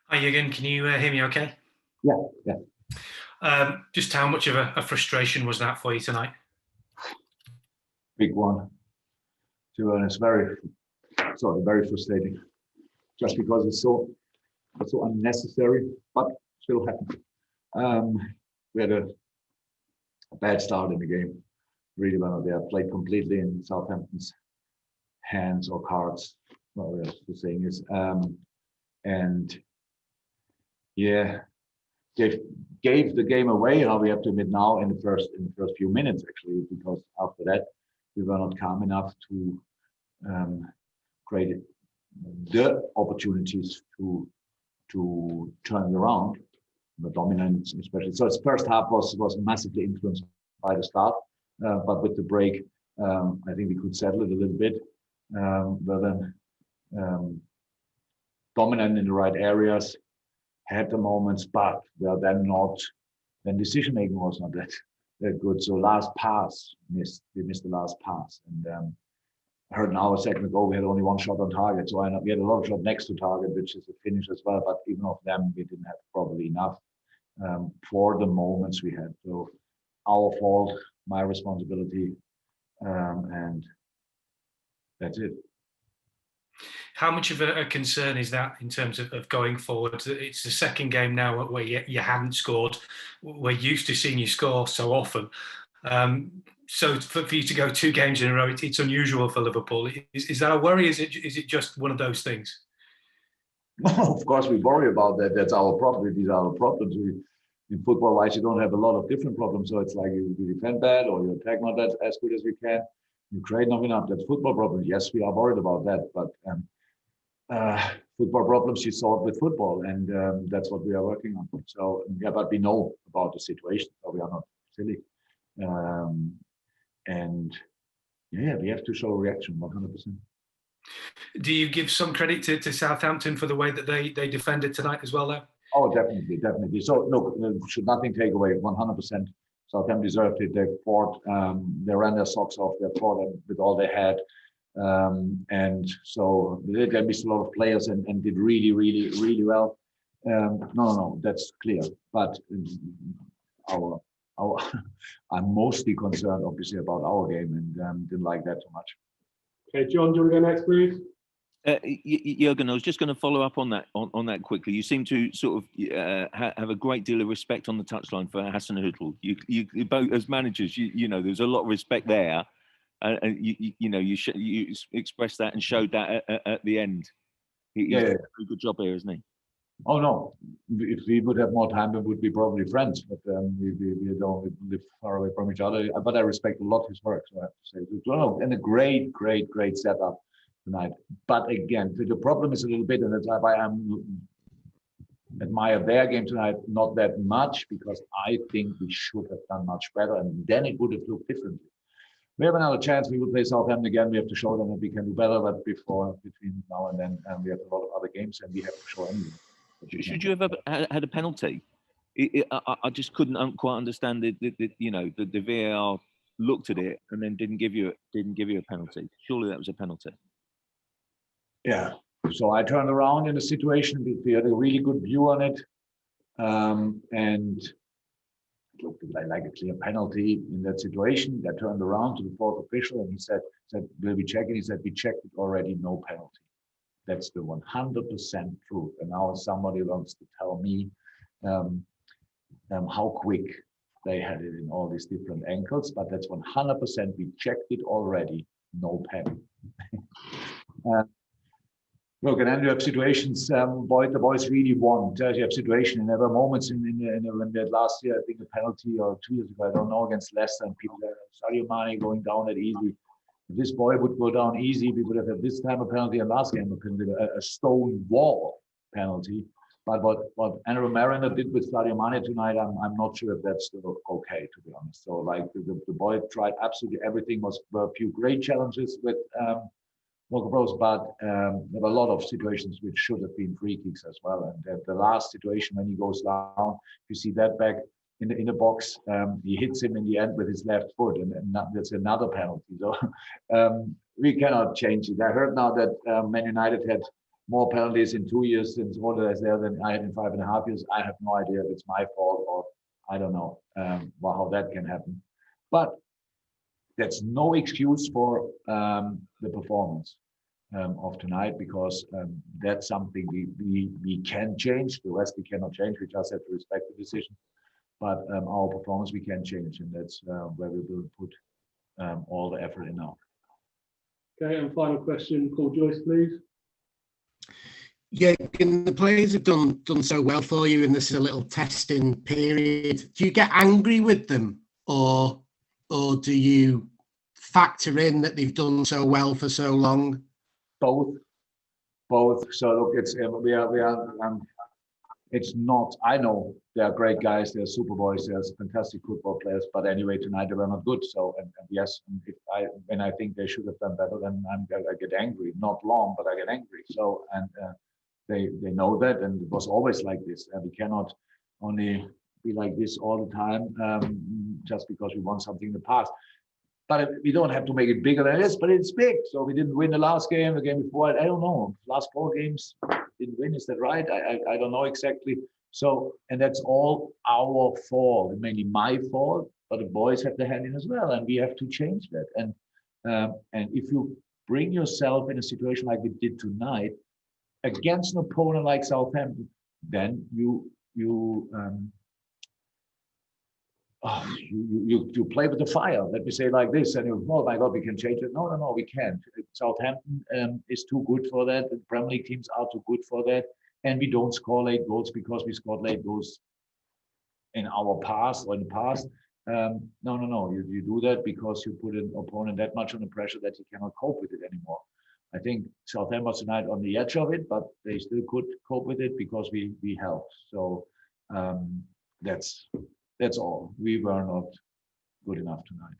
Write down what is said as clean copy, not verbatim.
Hi, Jürgen. Can you hear me okay? Yeah, yeah, Just how much of a frustration was that for you tonight? big one. To be honest, very frustrating. Just because it's so unnecessary, but still happened. Um, we had a bad start in the game. Really well there. Played completely in Southampton's hands or cards. Well, the saying is, and yeah, gave gave the game away. How we have to admit now in the first few minutes actually, because after that we were not calm enough to um, create the opportunities to turn it around. The dominance, especially. So its first half was massively influenced by the start, but with the break, I think we could settle it a little bit. But then dominant in the right areas, had the moments, but well, then not. Then decision making was not that good. So last pass missed. We missed the last pass, and I heard now a second ago we had only one shot on target. So we had a lot of shot next to target, which is a finish as well. But even of them, we didn't have probably enough for the moments we had. So our fault, my responsibility, and that's it. How much of a concern is that in terms of going forward? It's the second game now where you haven't scored. We're used to seeing you score so often. So for you to go two games in a row, it's unusual for Liverpool. Is that a worry? Is it just one of those things? Of course, we worry about that. That's our problem. These are our problems. In football, wise, you don't have a lot of different problems. So it's like you defend bad or you attack not as good as we can. You create not enough. That's football problems. Yes, we are worried about that. But football problems you solve with football, and that's what we are working on. So yeah, but we know about the situation, so we are not silly. Um, and yeah, we have to show reaction 100%. Do you give some credit to Southampton for the way that they defended tonight as well, though? Oh, definitely, definitely. So look, should nothing take away 100%. Southampton deserved it. They fought. They ran their socks off. They fought with all they had. And so they missed a lot of players and did really, really, really well. No, that's clear. But our our I'm mostly concerned, obviously, about our game and didn't like that too much. Okay, John, do you want to go next, please? Jurgen, I was just going to follow up on that quickly. You seem to sort of have a great deal of respect on the touchline for Hassan Hüttl. You both as managers, you know, there's a lot of respect there, and you expressed that and showed that at the end. He's Yeah. done a very good job here, isn't he? Oh no! If we would have more time, we would be probably friends. But we don't live far away from each other. But I respect a lot his work. So I have to say, no, and a great setup tonight. But again, the problem is a little bit, and that's why I admire their game tonight. Not that much because I think we should have done much better, and then it would have looked differently. We have another chance. We will play Southampton again. We have to show them that we can do better. But between now and then, we have a lot of other games, and we have to show anyway. Should you have had a penalty? I just couldn't quite understand the VAR looked at it and then didn't give you a penalty. Surely that was a penalty. Yeah. So I turned around in the situation. We had a really good view on it, and it looked like a clear penalty in that situation. I turned around to the fourth official, and he said, "Will we check it?" He said, "We checked it already. No penalty." That's the 100% truth. And now somebody wants to tell me how quick they had it in all these different angles, but that's 100%. We checked it already. No penalty. Look, and then you have situations. The boys really want. You have situations, and there were moments in when that last year, I think a penalty or 2 years ago, I don't know, against Leicester, and people, Sadio Mane going down that easy. If this boy would go down easy, we would have had this time a penalty and last game a stone wall penalty. But what Andrew Mariner did with Sadio Mane tonight, I'm not sure if that's still okay, to be honest. So like the boy tried absolutely everything. Were a few great challenges with Walker Bros, but there were a lot of situations which should have been free kicks as well. And the last situation when he goes down, you see that back in the box, he hits him in the end with his left foot, and that's another penalty. So we cannot change it. I heard now that Man United had more penalties in 2 years since Roda is there than I had in 5.5 years. I have no idea if it's my fault or I don't know how that can happen. But that's no excuse for the performance of tonight, because that's something we can change. The rest we cannot change. We just have to respect the decision. But our performance we can change, and that's where we will put all the effort in now. Okay, and final question, Paul Joyce, please. Yeah, the players have done so well for you, and this is a little testing period. Do you get angry with them, or do you factor in that they've done so well for so long? Both. So look, it's it's not. I know they are great guys. They're super boys. They're fantastic football players. But anyway, tonight they were not good. So and yes, when I think they should have done better, then I get angry. Not long, but I get angry. So and they know that, and it was always like this. And we cannot only be like this all the time just because we won something in the past. But we don't have to make it bigger than it is, but it's big. So we didn't win the last game, the game before. I don't know. Last 4 games didn't win. Is that right? I don't know exactly. So, and that's all our fault, mainly my fault. But the boys have the hand in as well, and we have to change that. And if you bring yourself in a situation like we did tonight against an opponent like Southampton, then you play with the fire. Let me say like this, and you, oh my God, we can change it. No, we can't. Southampton is too good for that. The Premier League teams are too good for that, and we don't score late goals because we scored late goals in our past or in the past. No. You do that because you put an opponent that much under pressure that he cannot cope with it anymore. I think Southampton was tonight on the edge of it, but they still could cope with it because we helped. So that's all. We were not good enough tonight.